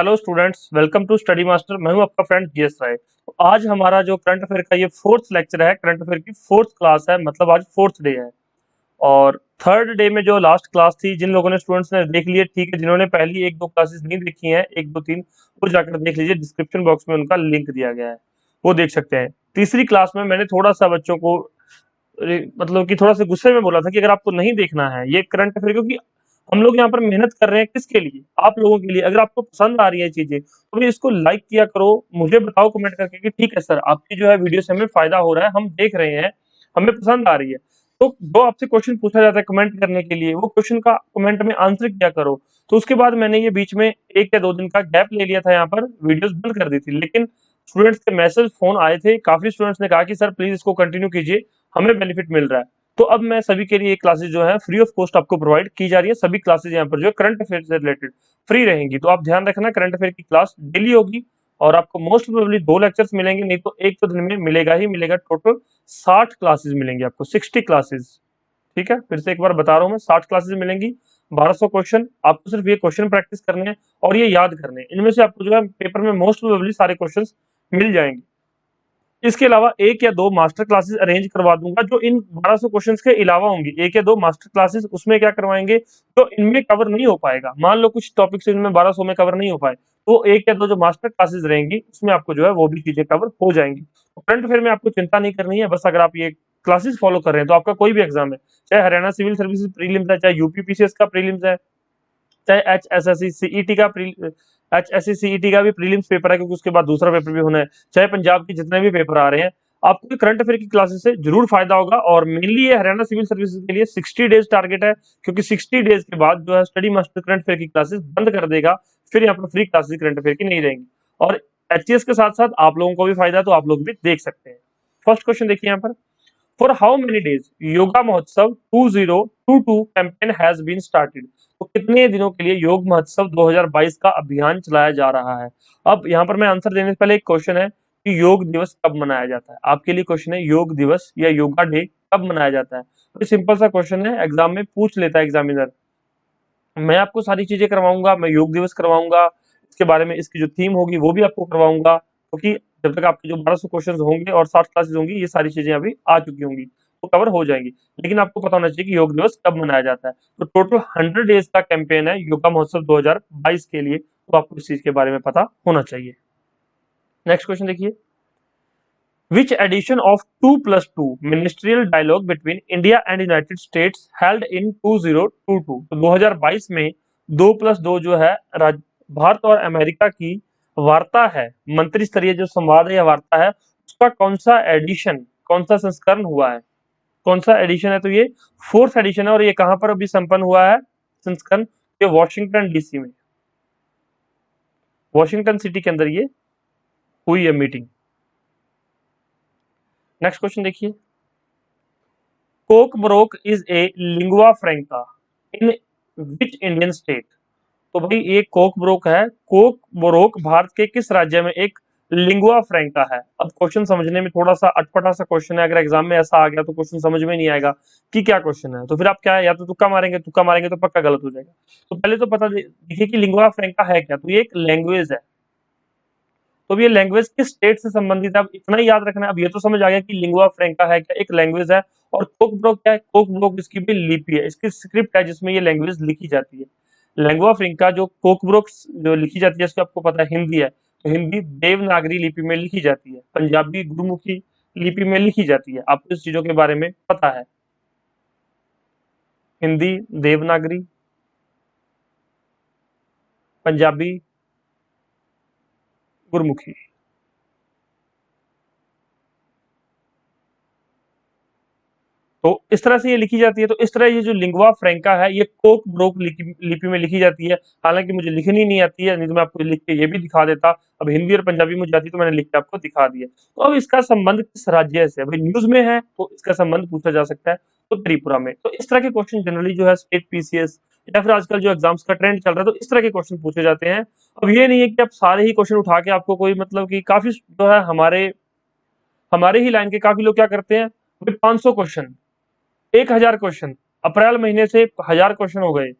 Hello students, welcome to Study Master. मैं हूं आपका फ्रेंड जीएस राय। तो आज हमारा जो करंट अफेयर का ये फोर्थ लेक्चर है, करंट अफेयर की फोर्थ क्लास है, मतलब आज फोर्थ डे है। और थर्ड डे में जो लास्ट क्लास थी, जिन लोगों ने स्टूडेंट्स ने देख लिए ठीक है, जिन्होंने पहली एक दो क्लासेस नहीं देखी हैं, एक दो तीन, वो जाकर देख लीजिए, डिस्क्रिप्शन बॉक्स में उनका लिंक दिया गया है, वो देख सकते हैं। तीसरी क्लास में मैंने थोड़ा सा बच्चों को मतलब कि थोड़ा सा गुस्से में बोला था कि अगर आपको नहीं देखना है ये करंट अफेयर, क्योंकि हम लोग यहाँ पर मेहनत कर रहे हैं किसके लिए, आप लोगों के लिए। अगर आपको पसंद आ रही है चीजें तो भी इसको लाइक किया करो, मुझे बताओ कमेंट करके कि ठीक है सर, आपकी जो है वीडियो से हमें फायदा हो रहा है, हम देख रहे हैं, हमें पसंद आ रही है। तो जो आपसे क्वेश्चन पूछा जाता है कमेंट करने के लिए, वो क्वेश्चन का कमेंट में आंसर किया करो। तो उसके बाद मैंने ये बीच में एक या दो दिन का गैप ले लिया था, यहाँ पर वीडियोस बंद कर दी थी, लेकिन स्टूडेंट्स के मैसेज फोन आए थे, काफी स्टूडेंट्स ने कहा कि सर प्लीज इसको कंटिन्यू कीजिए, हमें बेनिफिट मिल रहा है। तो अब मैं सभी के लिए क्लासेस जो है फ्री ऑफ कॉस्ट आपको प्रोवाइड की जा रही है। सभी क्लासेस यहाँ पर जो है करंट अफेयर से रिलेटेड फ्री रहेंगी, तो आप ध्यान रखना, करंट अफेयर की क्लास डेली होगी और आपको मोस्ट प्रोबेबली 2 लेक्चर्स मिलेंगे, नहीं तो एक तो दिन में मिलेगा ही मिलेगा। टोटल 60 क्लासेस मिलेंगी आपको, 60 क्लासेस। ठीक है, फिर से एक बार बता रहा हूँ मैं, 60 क्लासेस मिलेंगी, 1200 क्वेश्चन। आपको सिर्फ ये क्वेश्चन प्रैक्टिस करने हैं और ये याद करने हैं। इनमें से आपको जो है पेपर में मोस्ट प्रोबेबली सारे क्वेश्चन मिल जाएंगे। इसके अलावा एक या दो मास्टर क्लासेस अरेंज करवा दूंगा, जो इन 1200 क्वेश्चंस के अलावा होंगी। एक या दो मास्टर क्लासेस उसमें क्या करवाएंगे, तो इनमें कवर नहीं हो पाएगा। मान लो कुछ टॉपिक्स इनमें 1200 में कवर नहीं हो पाए, तो एक या दो जो मास्टर क्लासेस रहेंगी उसमें आपको जो है वो भी चीजें कवर हो जाएंगी। तो करंट अफेयर में आपको चिंता नहीं करनी है, बस अगर आप ये क्लासेस फॉलो कर रहे हैं तो आपका कोई भी एग्जाम है, चाहे हरियाणा सिविल सर्विसेज प्रीलिम्स है, चाहे यूपी पीसीएस का प्रीलिम्स है, चाहे एचएसएससी सीईटी का एचएससी सीईटी का भी प्रीलिम्स पेपर है, क्योंकि उसके बाद दूसरा पेपर भी होना है, चाहे पंजाब के जितने भी पेपर आ रहे हैं, आपको करंट अफेयर की क्लासेस से जरूर फायदा होगा। और मेनली ये हरियाणा सिविल सर्विसेज के लिए 60 डेज टारगेट है, क्योंकि 60 डेज के बाद जो है स्टडी मास्टर करंट अफेयर की क्लासेस बंद कर देगा, फिर यहाँ पर फ्री क्लासेस करंट अफेयर की नहीं रहेंगी। और एचएस के साथ साथ आप लोगों को भी फायदा, तो आप लोग भी देख सकते हैं। फर्स्ट क्वेश्चन देखिए यहाँ पर, for how many days yoga महोत्सव 2022 कैंपेन हैज बीन स्टार्टेड। तो कितने दिनों के लिए योग महोत्सव 2022 का अभियान चलाया जा रहा है। अब यहाँ पर मैं आंसर देने से पहले एक क्वेश्चन है कि योग दिवस कब मनाया जाता है। आपके लिए क्वेश्चन है, योग दिवस या योगा डे कब मनाया जाता है। तो सिंपल सा क्वेश्चन है, एग्जाम में पूछ लेता है एग्जामिनर। मैं आपको सारी चीजें करवाऊंगा, मैं योग दिवस करवाऊंगा, इसके बारे में इसकी जो थीम होगी वो भी आपको करवाऊंगा, क्योंकि जब तक आपके जो 1200 क्वेश्चन होंगे और 60 क्लासेस होंगी, ये सारी चीजें अभी आ चुकी होंगी, तो कवर हो जाएंगी। लेकिन आपको पता होना चाहिए कि योग दिवस कब मनाया जाता है। तो टोटल 100 डेज का कैंपेन है योगा महोत्सव 2022 के लिए, तो आपको इस चीज के बारे में पता होना चाहिए। नेक्स्ट क्वेश्चन देखिए, Which edition of 2+2 ministerial dialogue between India and United States held in 2022? तो 2022 में 2+2 जो है भारत और अमेरिका की वार्ता है, मंत्री स्तरीय जो संवाद है या वार्ता है, उसका कौन सा एडिशन, कौन सा संस्करण हुआ है, कौन सा एडिशन है। तो ये फोर्थ एडिशन है, और ये कहां पर अभी संपन्न हुआ है संस्करण, ये वॉशिंगटन डीसी में, वॉशिंगटन सिटी के अंदर ये हुई है मीटिंग। नेक्स्ट क्वेश्चन देखिए, Kokborok is a lingua franca in which Indian state. तो भाई ये कोकबरोक है, कोकबरोक भारत के किस राज्य में एक लिंगुआ फ्रैंका है। अब क्वेश्चन समझने में थोड़ा सा अटपटा सा क्वेश्चन है, अगर एग्जाम में ऐसा आ गया तो क्वेश्चन समझ में नहीं आएगा कि क्या क्वेश्चन है, तो फिर आप क्या है, या तो तुक्का मारेंगे तो पक्का गलत हो जाएगा। तो पहले तो पता देखिए कि लिंगुआ फ्रैंका है क्या। तो ये एक लैंग्वेज है, तो अब ये लैंग्वेज किस स्टेट से संबंधित है, अब इतना ही याद रखना है। अब ये तो समझ आ गया कि लिंगुआ फ्रैंका है क्या, एक लैंग्वेज है। और कोकब्रोक क्या है, कोकब्रोक इसकी भी लिपि है, इसकी स्क्रिप्ट है जिसमें ये लैंग्वेज लिखी जाती है। लैंगुआ फ्रैंका जो कोकब्रोक जो लिखी जाती है, इसको आपको पता है हिंदी है, तो हिंदी देवनागरी लिपि में लिखी जाती है, पंजाबी गुरुमुखी लिपि में लिखी जाती है। आपको इस चीजों के बारे में पता है, हिंदी देवनागरी, पंजाबी गुरुमुखी। तो इस तरह से ये लिखी जाती है। तो इस तरह ये जो लिंगुआ फ्रैंका है, ये कोक ब्रोक लिपि में लिखी जाती है। हालांकि मुझे लिखनी नहीं आती है, नहीं तो मैं आपको लिख के ये भी दिखा देता। अब हिंदी और पंजाबी मुझे आती, तो मैंने लिख के आपको दिखा दिया। तो अब इसका संबंध किस राज्य से, भाई न्यूज में है तो इसका संबंध पूछा जा सकता है, तो त्रिपुरा में। तो इस तरह के क्वेश्चन जनरली जो है स्टेट पीसीएस या फिर आजकल जो एग्जाम्स का ट्रेंड चल रहा है, तो इस तरह के क्वेश्चन पूछे जाते हैं। अब ये नहीं है कि आप सारे ही क्वेश्चन उठा के आपको कोई, मतलब कि काफी जो है हमारे ही लाइन के काफी लोग क्या करते हैं, 500 क्वेश्चन, 1000 क्वेश्चन, अप्रैल महीने से 1000 क्वेश्चन हो गए,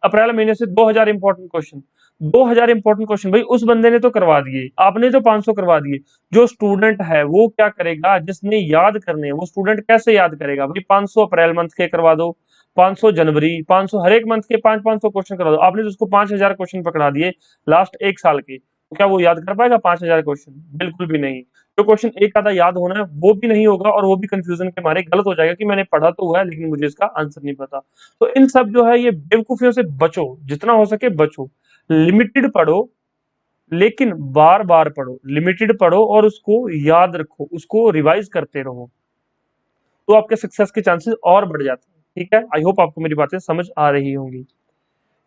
अप्रैल महीने से 2000 इंपॉर्टेंट क्वेश्चन। 2000 इंपॉर्टेंट क्वेश्चन भाई उस बंदे ने तो करवा दिए, आपने तो 500 करवा दिए। जो स्टूडेंट है वो क्या करेगा, जिसने याद करने हैं वो स्टूडेंट कैसे याद करेगा भाई? 500 अप्रैल मंथ के करवा दो, 500 जनवरी, 500 हर एक मंथ के 500 क्वेश्चन करवा दो। आपने तो उसको 5000 क्वेश्चन पकड़ा दिए लास्ट एक साल के, तो क्या वो याद कर पाएगा 5000 क्वेश्चन? बिल्कुल भी नहीं। जो क्वेश्चन एक आधा याद होना है वो भी नहीं होगा, और वो भी कंफ्यूजन के मारे गलत हो जाएगा कि मैंने पढ़ा तो हुआ है लेकिन मुझे इसका आंसर नहीं पता। तो इन सब जो है ये बेवकूफियों से बचो, जितना हो सके बचो। लिमिटेड पढ़ो लेकिन बार बार पढ़ो, लिमिटेड पढ़ो और उसको याद रखो, उसको रिवाइज करते रहो, तो आपके सक्सेस के चांसेस और बढ़ जाते हैं। ठीक है, आई होप आपको मेरी बातें समझ आ रही होंगी।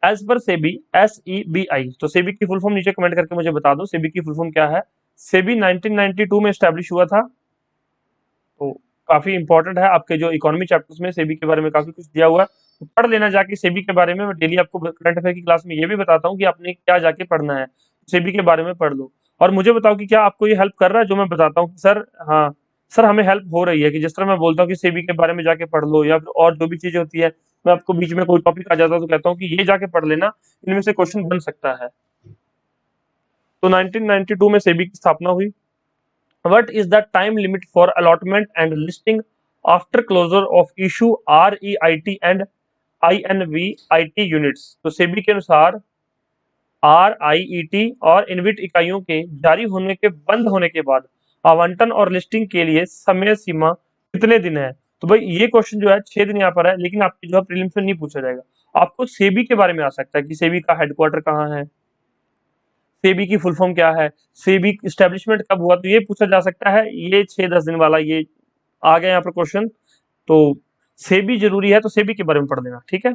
एज पर सेबी, SEBI, तो सेबी की फुल फॉर्म नीचे कमेंट करके मुझे बता दो सेबी की फुल फॉर्म क्या है। सेबी 1992 में स्टैब्लिश हुआ था, तो काफी इंपॉर्टेंट है। आपके जो इकोनॉमी चैप्टर्स में सेबी के बारे में काफी कुछ दिया हुआ है, तो पढ़ लेना जाके सेबी के बारे में। मैं डेली आपको करंट अफेयर की क्लास में ये भी बताता हूँ कि आपने क्या जाके पढ़ना है, सेबी के बारे में पढ़ लो। और मुझे बताओ कि क्या आपको ये हेल्प कर रहा है जो मैं बताता हूँ कि सर, हाँ सर हमें हेल्प हो रही है, कि जिस तरह मैं बोलता हूँ कि सेबी के बारे में जाके पढ़ लो, या फिर और जो भी चीजें होती है, मैं आपको बीच में कोई टॉपिक आ जाता है तो कहता हूँ कि ये जाके पढ़ लेना, इनमें से क्वेश्चन बन सकता है। तो 1992 में सेबी की स्थापना हुई। What is the time limit for allotment and listing after closure of issue REIT and INVIT units? तो सेबी के अनुसार RIET और इनविट इकाइयों के जारी होने के बंद होने के बाद आवंटन और लिस्टिंग के लिए समय सीमा कितने दिन है? तो भाई ये क्वेश्चन जो है 6 दिन यहाँ पर है, लेकिन आपकी जो है प्रीलिम्स में नहीं पूछा जाएगा। आपको सेबी के बारे में आ सकता है कि सेबी का हेडक्वार्टर कहाँ है, सेबी की फुल फॉर्म क्या है, सेबी स्टैब्लिशमेंट कब हुआ, तो ये पूछा जा सकता है। ये 6-10 दिन वाला ये आ गया यहाँ पर क्वेश्चन, तो सेबी जरूरी है, तो सेबी के बारे में पढ़ लेना। ठीक है।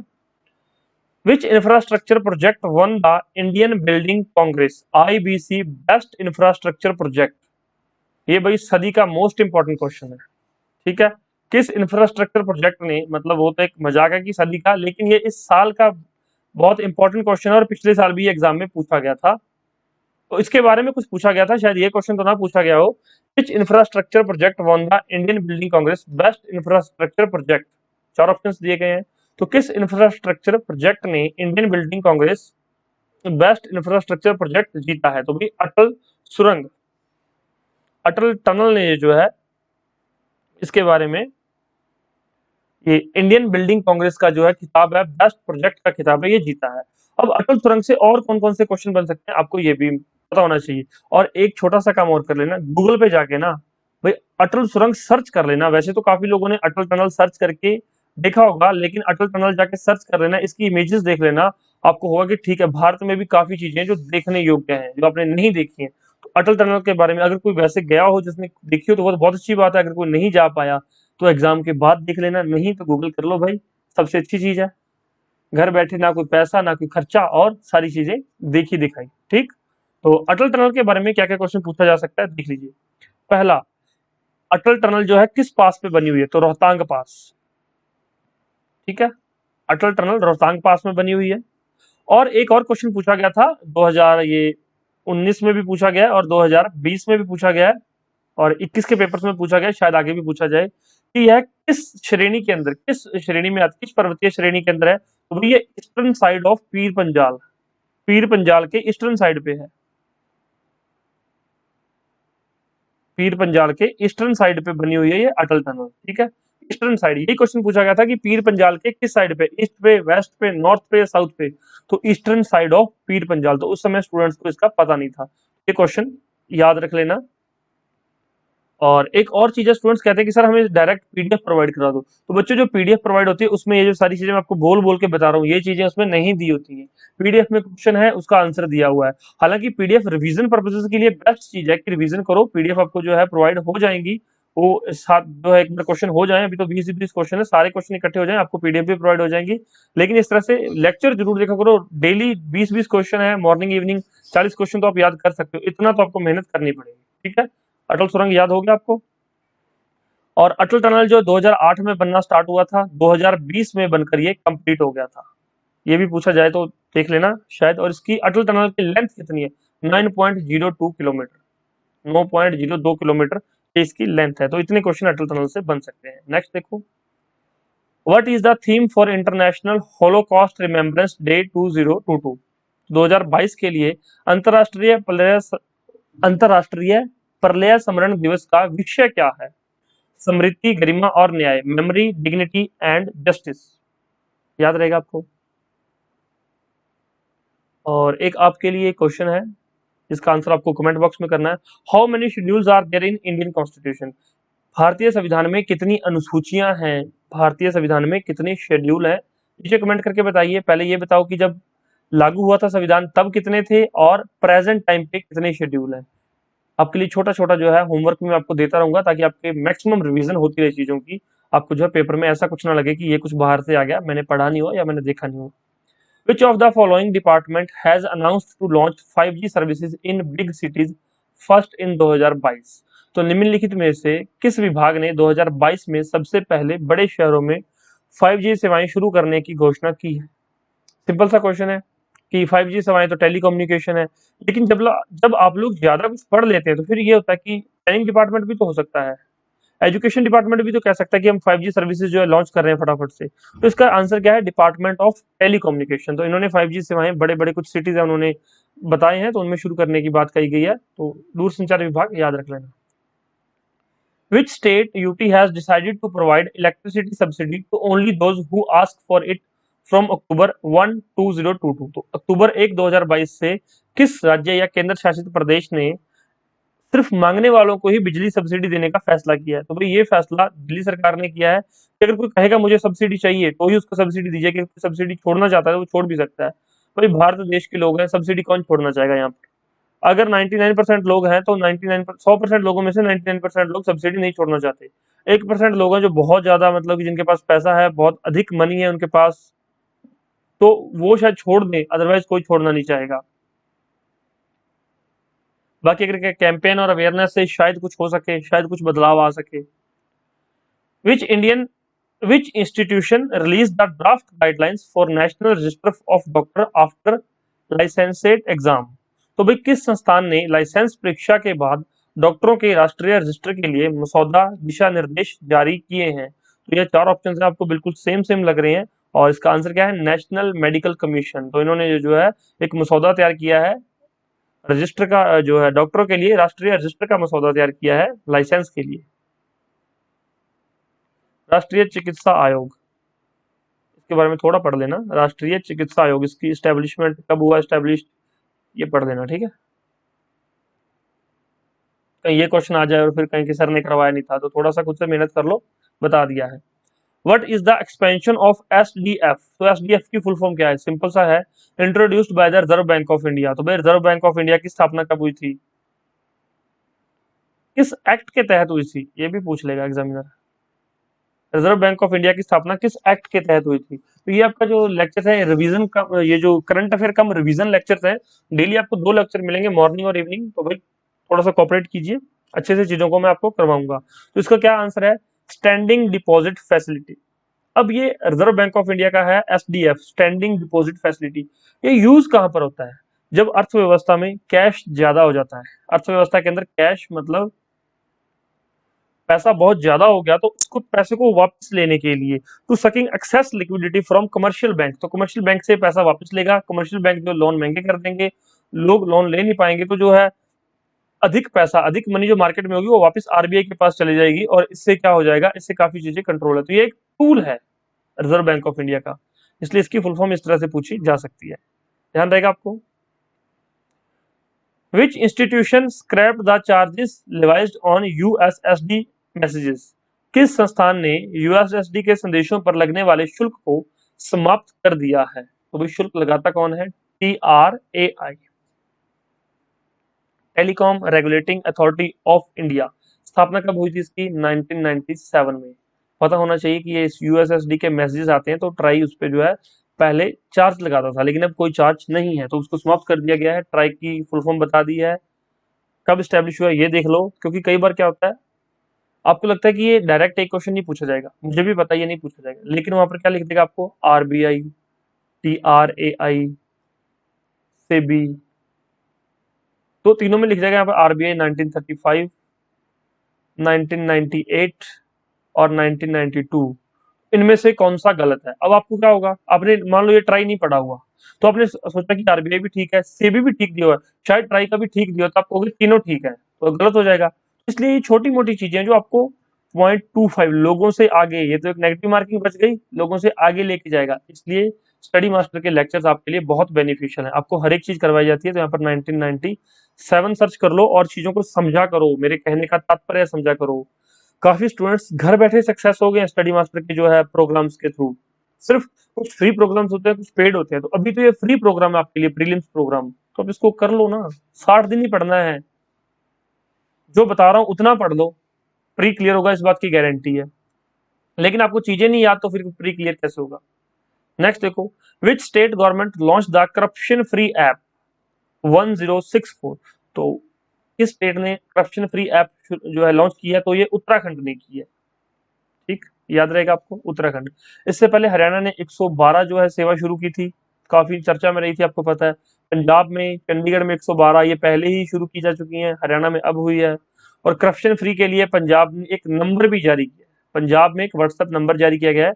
Which infrastructure project won the Indian building congress IBC best infrastructure project? ये भाई सदी का मोस्ट इंपॉर्टेंट क्वेश्चन है। ठीक है, किस इंफ्रास्ट्रक्चर प्रोजेक्ट ने, मतलब वो तो एक मजाक है कि सदी का, लेकिन ये इस साल का बहुत इंपॉर्टेंट क्वेश्चन है, और पिछले साल भी एग्जाम में पूछा गया था, तो इसके बारे में कुछ पूछा गया था, शायद ये क्वेश्चन तो ना पूछा गया हो। Which infrastructure project won the Indian building congress best infrastructure project? 4 options दिए गए हैं। तो किस इंफ्रास्ट्रक्चर प्रोजेक्ट ने Indian building congress best infrastructure project जीता है? तो भाई अटल सुरंग, अटल टनल ने जो है इसके बारे में, ये इंडियन बिल्डिंग कांग्रेस का जो है खिताब है, बेस्ट प्रोजेक्ट का खिताब है, ये जीता है। अब अटल सुरंग से और कौन कौन से क्वेश्चन बन सकते हैं आपको ये भी पता होना चाहिए। और एक छोटा सा काम और कर लेना, गूगल पे जाके ना भाई अटल सुरंग सर्च कर लेना। वैसे तो काफी लोगों ने अटल टनल सर्च करके देखा होगा, लेकिन अटल टनल जाके सर्च कर लेना, इसकी इमेजेस देख लेना, आपको होगा कि ठीक है भारत में भी काफी चीजें हैं जो देखने योग्य हैं, जो आपने नहीं देखी है। तो अटल टनल के बारे में अगर कोई वैसे गया हो जिसने देखी हो तो वो तो बहुत अच्छी बात है, अगर कोई नहीं जा पाया तो एग्जाम के बाद देख लेना, नहीं तो गूगल कर लो भाई, सबसे अच्छी चीज है। घर बैठे ना कोई पैसा ना कोई खर्चा, और सारी चीजें देखी दिखाई। ठीक, तो अटल टनल के बारे में क्या क्या क्वेश्चन पूछा जा सकता है देख लीजिए। पहला, अटल टनल जो है किस पास पे बनी हुई है? तो रोहतांग पास। ठीक है, अटल टनल रोहतांग पास में बनी हुई है। और एक और क्वेश्चन पूछा गया था 2019 में भी पूछा गया है, और 2020 में भी पूछा गया है, और 21 के पेपर्स में पूछा गया, शायद आगे भी पूछा जाए, कि यह किस श्रेणी के अंदर, किस श्रेणी में किस पर्वतीय श्रेणी के अंदर है? तो ये eastern side of Pir Panjal, Pir Panjal के ईस्टर्न साइड पे है, पीर पंजाल के ईस्टर्न साइड पे बनी हुई है ये अटल टनल। ठीक है, ईस्टर्न साइड, यही क्वेश्चन पूछा गया था कि पीर पंजाल के किस साइड पे, ईस्ट पे, वेस्ट पे, नॉर्थ पे, साउथ पे? तो eastern side of Pir Panjal. तो उस समय स्टूडेंट्स को इसका पता नहीं था, ये क्वेश्चन याद रख लेना। और एक और चीज है, स्टूडेंट्स कहते हैं कि सर हमें डायरेक्ट पीडीएफ प्रोवाइड करा दो। तो बच्चों जो पीडीएफ प्रोवाइड होती है उसमें ये जो सारी चीजें मैं आपको बोल बोल के बता रहा हूँ, ये चीजें उसमें नहीं दी होती हैं। पीडीएफ में क्वेश्चन है उसका आंसर दिया हुआ है। हालांकि पीडीएफ रिवीजन पर्पसेस के लिए बेस्ट चीज है कि रिवीजन करो, पीडीएफ आपको जो है प्रोवाइड हो जाएंगी। वो साथ जो है एक बार क्वेश्चन हो जाए, अभी तो 20-20 क्वेश्चन है, सारे क्वेश्चन इकट्ठे हो जाए आपको पीडीएफ भी प्रोवाइड हो जाएंगी। लेकिन इस तरह से लेक्चर जरूर देखा करो, डेली 20-20 क्वेश्चन है, मॉर्निंग इवनिंग 40 क्वेश्चन तो आप याद कर सकते हो, इतना तो आपको मेहनत करनी पड़ेगी। ठीक है, अटल सुरंग याद हो गया आपको। और अटल टनल जो 2008 में बनना स्टार्ट हुआ था, 2020 में बनकर ये कंप्लीट हो गया था, ये भी पूछा जाए तो देख लेना शायद। और इसकी अटल टनल की लेंथ कितनी है? 9.02 किलोमीटर, 9.02 किलोमीटर इसकी लेंथ है। तो इतने क्वेश्चन अटल टनल से बन सकते हैं। नेक्स्ट देखो, what is the theme for international Holocaust remembrance day 2022? 2022 के लिए अंतरराष्ट्रीय प्रलय स्मरण दिवस का विषय क्या है? स्मृति, गरिमा और न्याय, मेमोरी, डिग्निटी एंड जस्टिस। याद रहेगा आपको। और एक आपके लिए क्वेश्चन है जिसका आंसर आपको कमेंट बॉक्स में करना है। How many schedules are there in Indian constitution? भारतीय संविधान में कितनी अनुसूचियां हैं? भारतीय संविधान में कितने शेड्यूल हैं? नीचे कमेंट करके बताइए। पहले ये बताओ कि जब लागू हुआ था संविधान तब कितने थे और प्रेजेंट टाइम पे कितने शेड्यूल हैं। आपके लिए छोटा छोटा जो है होमवर्क में आपको देता रहूंगा ताकि आपके मैक्सिमम रिवीजन होती रहे चीजों की। आपको जो है पेपर में ऐसा कुछ ना लगे कि ये कुछ बाहर से आ गया, मैंने पढ़ा नहीं हो या मैंने देखा नहीं हो। Which of the following department has announced to launch 5G services in big cities first in 2022? तो निम्नलिखित में से किस विभाग ने 2022 में सबसे पहले बड़े शहरों में 5G सेवाएं शुरू करने की घोषणा की है? सिंपल सा क्वेश्चन है कि 5G सेवाएं तो टेलीकम्युनिकेशन है, लेकिन जब आप लोग ज्यादा कुछ पढ़ लेते हैं तो फिर ये होता है कि प्लानिंग डिपार्टमेंट भी तो हो सकता है, एजुकेशन डिपार्टमेंट भी तो कह सकता है कि हम 5G सर्विसेज जो है लॉन्च कर रहे हैं फटाफट से। तो इसका आंसर क्या है? Department of telecommunication. तो इन्होंने 5G सेवाएं बड़े बड़े कुछ सिटीज है उन्होंने बताए हैं, तो उनमें शुरू करने की बात कही गई है। तो दूरसंचार विभाग याद रख लेना। Which state UT has decided to provide electricity subsidy to only those who ask for it from October 1, 2022? तो अक्टूबर 1, 2022 से किस राज्य या केंद्र शासित प्रदेश ने सिर्फ मांगने वालों को ही बिजली सब्सिडी देने का फैसला किया है? तो भाई ये फैसला दिल्ली सरकार ने किया है कि अगर कोई कहेगा मुझे सब्सिडी चाहिए तो ही उसको सब्सिडी दीजिए, कि सब्सिडी छोड़ना चाहता है तो वो छोड़ भी सकता है। भाई भारत देश के लोग हैं, सब्सिडी कौन छोड़ना चाहेगा यहाँ पर? अगर 99% लोग हैं तो 99 100% लोगों में से 99% लोग सब्सिडी नहीं छोड़ना चाहते। 1% लोग हैं जो बहुत ज्यादा मतलब कि जिनके पास पैसा है, बहुत अधिक मनी है उनके पास, तो वो शायद छोड़ दें, अदरवाइज कोई छोड़ना नहीं चाहेगा। बाकी अगर कैंपेन और अवेयरनेस से शायद कुछ हो सके, शायद कुछ बदलाव आ सके। Which Indian which institution release the draft guidelines for national register of doctor after licentiate exam? तो भाई किस संस्थान ने लाइसेंस परीक्षा के बाद डॉक्टरों के राष्ट्रीय रजिस्टर के लिए मसौदा दिशा निर्देश जारी किए हैं? तो ये चार ऑप्शन है, आपको बिल्कुल सेम सेम लग रहे हैं, और इसका आंसर क्या है? National medical commission. तो इन्होंने जो है एक मसौदा तैयार किया है रजिस्टर का, जो है डॉक्टरों के लिए राष्ट्रीय रजिस्टर का मसौदा तैयार किया है लाइसेंस के लिए। राष्ट्रीय चिकित्सा आयोग, इसके बारे में थोड़ा पढ़ लेना। राष्ट्रीय चिकित्सा आयोग, इसकी स्टैब्लिशमेंट कब हुआ, स्टैब्लिश, ये पढ़ लेना, ठीक है। कहीं ये क्वेश्चन आ जाए और फिर कहीं कि सर ने करवाया नहीं था, तो थोड़ा सा खुद से मेहनत कर लो, बता दिया है। What is the expansion of SDF? तो एसडीएफ की फुल फॉर्म क्या है? सिंपल सा है, introduced by the reserve bank of India. तो भाई रिजर्व बैंक ऑफ इंडिया की स्थापना कब हुई थी? किस एक्ट के तहत हुई थी? ये भी पूछ लेगा examiner. Reserve bank of India की स्थापना किस एक्ट के तहत हुई थी? तो ये आपका जो लेक्चर है रिवीजन का, ये जो करंट अफेयर कम रिवीजन लेक्चर है, डेली आपको 2 लेक्चर मिलेंगे, मॉर्निंग और इवनिंग। तो भाई थोड़ा सा कॉपरेट कीजिए, अच्छे से चीजों को मैं आपको करवाऊंगा। तो इसका क्या आंसर है? Standing deposit facility. अब ये रिजर्व बैंक ऑफ इंडिया का है एसडीएफ, स्टैंडिंग डिपॉजिट फैसिलिटी। ये यूज कहां पर होता है? जब अर्थव्यवस्था में कैश ज्यादा हो जाता है, अर्थव्यवस्था के अंदर कैश मतलब पैसा बहुत ज्यादा हो गया, तो उसको पैसे को वापस लेने के लिए, to sucking excess liquidity from commercial bank, तो कमर्शियल बैंक से पैसा वापस लेगा। कमर्शियल बैंक जो लोन महंगे कर देंगे, लोग लोन ले नहीं पाएंगे, तो जो है अधिक पैसा, अधिक मनी जो मार्केट में होगी वो वापस आरबीआई के पास चली जाएगी, और इससे क्या हो जाएगा? इससे काफी चीजें कंट्रोल है। तो ये एक टूल है रिजर्व बैंक ऑफ इंडिया का, इसलिए इसकी फुल फॉर्म इस तरह से पूछी जा सकती है, ध्यान रहेगा आपको। Which institution scrapped the charges levied on USSD messages? किस संस्थान ने यूएसएसडी के संदेशों पर लगने वाले शुल्क को समाप्त कर दिया है? तो भाई शुल्क लगाता कौन है? TRAI, telecom regulating authority of India. स्थापना कब हुई थी इसकी? 1997 में। पता होना चाहिए कि ये यूएसएसडी के मैसेजेस आते हैं तो ट्राई उस पर जो है पहले चार्ज लगाता था, लेकिन अब कोई चार्ज नहीं है, तो उसको समाप्त कर दिया गया है। ट्राई की फुल फॉर्म बता दी है। कब स्टैब्लिश हुआ ये देख लो, क्योंकि कई बार क्या होता है, आपको लगता है कि ये डायरेक्ट एक क्वेश्चन नहीं पूछा जाएगा, मुझे भी पता ये नहीं पूछा जाएगा, लेकिन वहां पर क्या लिख देगा आपको? आरबीआई, TRAI, सेबी, तो तीनों में लिख जाएगा यहाँ पर आरबीआई 1935, 1998 और 1992। इनमें से कौन सा गलत है। अब आपको क्या होगा, आपने मान लो ये ट्राई नहीं पढ़ा हुआ, तो आपने सोचा कि आरबीआई भी ठीक है, सेबी भी ठीक दिया हुआ है, शायद ट्राई का भी ठीक दिया, तो आप कहोगे तीनों ठीक है, तो गलत हो जाएगा। इसलिए ये छोटी मोटी चीजें जो आपको 0.25 लोगों से आगे, ये तो एक नेगेटिव मार्किंग बच गई, लोगों से आगे लेके जाएगा। इसलिए स्टडी मास्टर के लेक्चर्स आपके लिए बहुत बेनिफिशियल है, आपको हर एक चीज करवाई जाती है। तो यहाँ पर 1997 सर्च कर लो और चीजों को समझा करो, मेरे कहने का तात्पर्य समझा करो। काफी स्टूडेंट्स घर बैठे सक्सेस हो गए हैं स्टडी मास्टर के जो है प्रोग्राम्स के थ्रू। सिर्फ कुछ फ्री प्रोग्राम्स होते हैं, कुछ पेड होते हैं, तो अभी तो ये फ्री प्रोग्राम है आपके लिए, प्रीलिम्स प्रोग्राम, तो अब इसको कर लो ना। 60 दिन ही पढ़ना है, जो बता रहा हूँ उतना पढ़ लो, प्री क्लियर होगा, इस बात की गारंटी है। लेकिन आपको चीजें नहीं याद तो फिर प्री क्लियर कैसे होगा। नेक्स्ट देखो, which state government launch the corruption free app 1064। तो किस स्टेट ने करप्शन फ्री ऐप जो है लॉन्च किया है, तो ये उत्तराखंड ने की है। ठीक, याद रहेगा आपको, उत्तराखंड। इससे पहले हरियाणा ने 112 जो है सेवा शुरू की थी, काफी चर्चा में रही थी, आपको पता है। पंजाब में, चंडीगढ़ में 112 ये पहले ही शुरू की जा चुकी हैं, हरियाणा में अब हुई है। और करप्शन फ्री के लिए पंजाब ने एक नंबर भी जारी किया है, पंजाब में एक व्हाट्सएप नंबर जारी किया गया है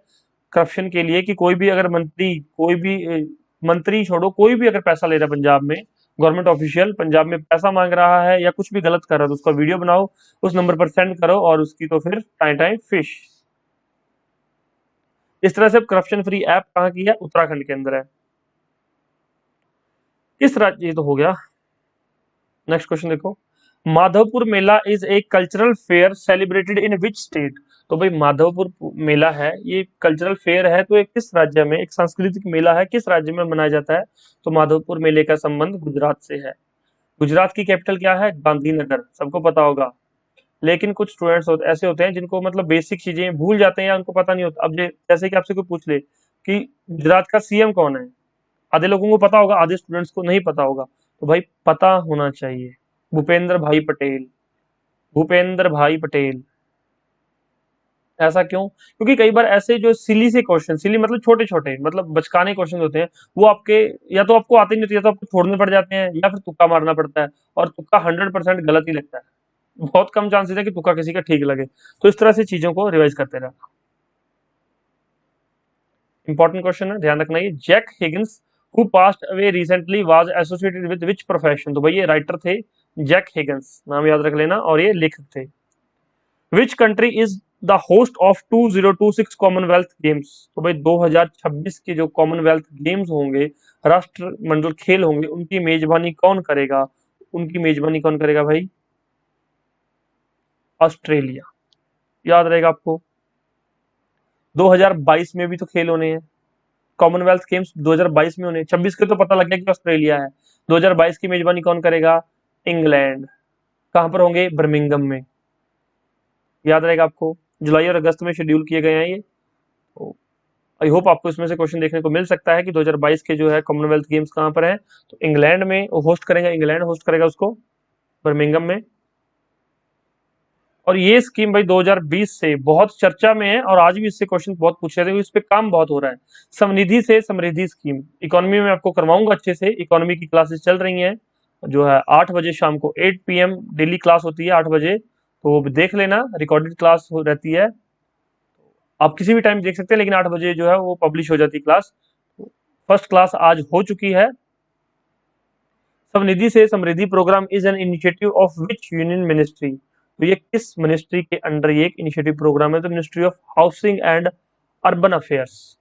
करप्शन के लिए, कि कोई भी अगर मंत्री, कोई भी मंत्री छोड़ो, कोई भी अगर पैसा ले रहा है पंजाब में, गवर्नमेंट ऑफिशियल पंजाब में पैसा मांग रहा है या कुछ भी गलत कर रहा है, तो उसका वीडियो बनाओ, उस नंबर पर सेंड करो, और उसकी तो फिर टाइम टाइम फिश। इस तरह से करप्शन फ्री ऐप कहाँ की है, उत्तराखंड के अंदर है। किस राज्य, ये तो हो गया। नेक्स्ट क्वेश्चन देखो, Madhavpur Mela is a cultural fair celebrated in which state. तो भाई माधवपुर मेला है, ये कल्चरल फेयर है, तो ये किस राज्य में, एक सांस्कृतिक मेला है, किस राज्य में मनाया जाता है। तो माधवपुर मेले का संबंध गुजरात से है। गुजरात की कैपिटल क्या है, गांधीनगर, सबको पता होगा। लेकिन कुछ स्टूडेंट्स ऐसे होते हैं जिनको मतलब बेसिक चीजें भूल जाते हैं या उनको पता नहीं होता। अब जैसे कि आपसे कोई पूछ ले कि गुजरात का सीएम कौन है, आधे लोगों को पता होगा, आधे स्टूडेंट्स को नहीं पता होगा। तो भाई पता होना चाहिए, भूपेंद्र भाई पटेल, भूपेंद्र भाई पटेल। ऐसा क्यों, क्योंकि कई बार ऐसे जो सिली से क्वेश्चन, सिली मतलब छोटे छोटे, मतलब बचकाने क्वेश्चन होते हैं, वो आपके या तो आपको आते नहीं होते, या तो आपको छोड़ने पड़ जाते हैं, या फिर तुक्का मारना पड़ता है, और तुक्का 100% गलत ही लगता है। बहुत कम चांसेस है कि तुक्का किसी का ठीक लगे। तो इस तरह से चीजों को रिवाइज करते रहना। इंपॉर्टेंट क्वेश्चन है, ध्यान रखना। ये Jack Higgins who passed away recently was associated with which profession. तो भाई ये राइटर थे, जैक हिगिंस, नाम याद रख लेना, और ये लेखक थे। Which country is the host of 2026 Commonwealth games. तो भाई 2026 के जो कॉमनवेल्थ गेम्स होंगे, राष्ट्रमंडल खेल होंगे, उनकी मेजबानी कौन करेगा, उनकी मेजबानी कौन करेगा भाई, ऑस्ट्रेलिया। याद रहेगा आपको। 2022 में भी तो खेल होने हैं, कॉमनवेल्थ गेम्स 2022 में होने, 26 के तो पता लग गया कि ऑस्ट्रेलिया है। 2022 की मेजबानी कौन करेगा, इंग्लैंड। कहां पर होंगे, बर्मिंघम में। याद रहेगा आपको, जुलाई और अगस्त में शेड्यूल किए गए हैं ये। तो आई होप आपको इसमें से क्वेश्चन देखने को मिल सकता है कि 2022 के जो है कॉमनवेल्थ गेम्स कहां पर है। तो इंग्लैंड में होस्ट करेगा, इंग्लैंड होस्ट करेगा उसको, बर्मिंघम में। और ये स्कीम भाई 2020 से बहुत चर्चा में है, और आज भी इससे क्वेश्चन बहुत पूछे जाते हैं, इस पे काम बहुत हो रहा है। समनिधि से समृद्धि स्कीम, इकोनॉमी में आपको करवाऊंगा अच्छे से, इकोनॉमी की क्लासेस चल रही हैं, जो है 8 बजे शाम को, 8 PM डेली क्लास होती है 8 बजे, तो वो देख लेना, रिकॉर्डेड क्लास रहती है, आप किसी भी टाइम देख सकते हैं, लेकिन 8 बजे जो है वो पब्लिश हो जाती है क्लास। फर्स्ट क्लास आज हो चुकी है। Samnidhi se Samriddhi program is an initiative of which union ministry. तो ये किस मिनिस्ट्री के अंडर ये एक इनिशिएटिव प्रोग्राम है, तो ministry of housing and urban affairs.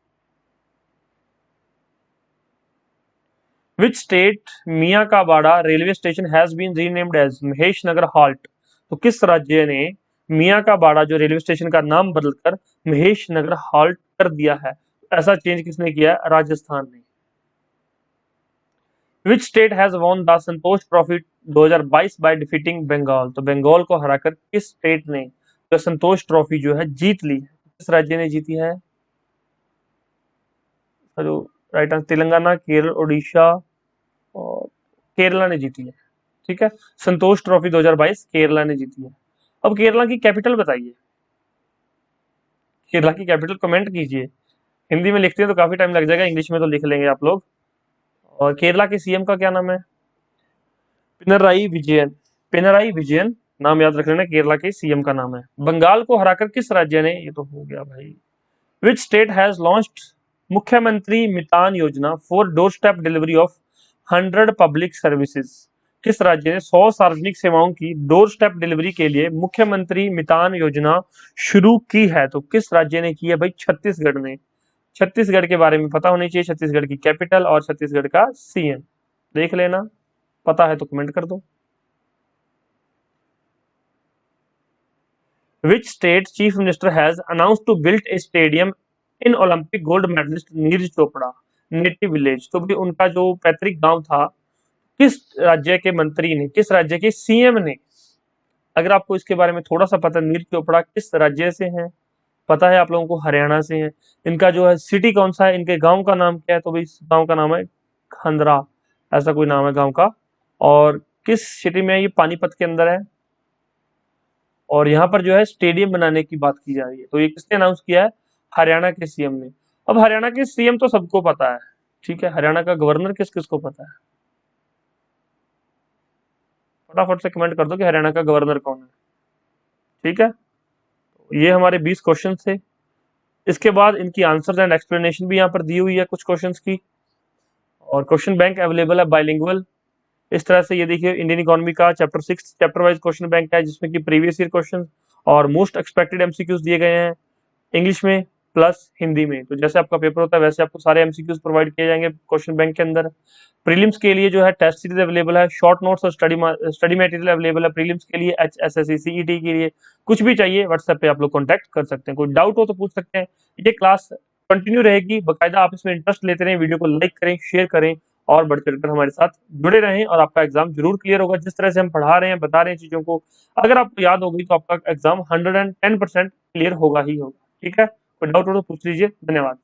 Which state Miyan ka Bada railway station has been renamed as Mahesh Nagar halt. तो किस राज्य ने मियाँ का बाड़ा जो रेलवे स्टेशन का नाम बदलकर महेश नगर हाल्ट कर दिया है, ऐसा चेंज किसने किया, राजस्थान ने। Which state has won the Santosh trophy 2022 by defeating Bengal. तो बंगाल को हराकर किस स्टेट ने जो संतोष ट्रॉफी जो है जीत ली है, किस राज्य ने जीती है। तो राइट आंसर तेलंगाना, केरल, उड़ीसा, और केरला ने जीती है। ठीक है, संतोष ट्रॉफी 2022 केरला ने जीती है। अब केरला की कैपिटल बताइए, केरला की कैपिटल कमेंट कीजिए। हिंदी में लिखते हैं तो काफी टाइम लग जाएगा, इंग्लिश में तो लिख लेंगे आप लोग। और केरला के सीएम का क्या नाम है, पिनराई विजयन, पिनराई विजयन, नाम याद रख लेना, केरला के सीएम का नाम है। बंगाल को हराकर किस राज्य ने, ये तो हो गया भाई, विच स्टेट हैज लॉन्च्ड मुख्यमंत्री मितान योजना for door step delivery of 100 public services? किस राज्य ने 100 सार्वजनिक सेवाओं की डोर स्टेप डिलीवरी के लिए मुख्यमंत्री मितान योजना शुरू की है? तो किस राज्य ने की है भाई? छत्तीसगढ़ ने। छत्तीसगढ़ के बारे में पता होनी चाहिए, छत्तीसगढ़ की कैपिटल और छत्तीसगढ़ का सीएम देख लेना, पता है तो कमेंट कर दो। Which state chief minister has announced to build a stadium in Olympic gold medalist Neeraj Chopra native village? तो भी उनका जो पैतृक गांव था, किस राज्य के मंत्री ने, किस राज्य के सीएम ने, अगर आपको इसके बारे में थोड़ा सा पता, नीरज चोपड़ा किस राज्य से हैं? पता है आप लोगों को, हरियाणा से हैं। इनका जो है सिटी कौन सा है, इनके गांव का नाम क्या है? तो भाई इस गांव का नाम है खंदरा, ऐसा कोई नाम है गांव का। और किस सिटी में है? ये पानीपत के अंदर है। और यहाँ पर जो है स्टेडियम बनाने की बात की जा रही है। तो ये किसने अनाउंस किया है? हरियाणा के सीएम ने। अब हरियाणा के सीएम तो सबको पता है, ठीक है। हरियाणा का गवर्नर किस किस को पता है? फटाफट से कमेंट कर दो कि हरियाणा का गवर्नर कौन है, ठीक है। ये हमारे 20 क्वेश्चन थे। इसके बाद इनकी आंसर्स एंड एक्सप्लेनेशन भी यहाँ पर दी हुई है कुछ क्वेश्चंस की। और क्वेश्चन बैंक अवेलेबल है बाइलिंगुअल। इस तरह से ये देखिए, इंडियन इकोनॉमी का chapter 6 chapter wise question bank है, जिसमें कि प्रीवियस ईयर क्वेश्चन और मोस्ट एक्सपेक्टेड एमसीक्यूज दिए गए हैं इंग्लिश में प्लस हिंदी में। तो जैसे आपका पेपर होता है वैसे आपको सारे एमसीक्यूज प्रोवाइड किए जाएंगे क्वेश्चन बैंक के अंदर। प्रीलिम्स के लिए जो है टेस्ट सीरीज अवेलेबल है, शॉर्ट नोट्स और स्टडी मटेरियल अवेलेबल है प्रीलिम्स के लिए, एचएसएससी सीईटी के लिए। कुछ भी चाहिए व्हाट्सएप पे आप लोग कॉन्टैक्ट कर सकते हैं, कोई डाउट हो तो पूछ सकते हैं। ये क्लास कंटिन्यू रहेगी, बाकायदा आप इसमें इंटरेस्ट लेते रहें, वीडियो को लाइक करें, शेयर करें और बढ़ चढ़कर हमारे साथ जुड़े रहें और आपका एग्जाम जरूर क्लियर होगा। जिस तरह से हम पढ़ा रहे हैं, बता रहे हैं चीजों को, अगर आपको याद होगी तो आपका एग्जाम 110% क्लियर होगा ही होगा, ठीक है। कोई डाउट हो तो पूछ लीजिए। धन्यवाद।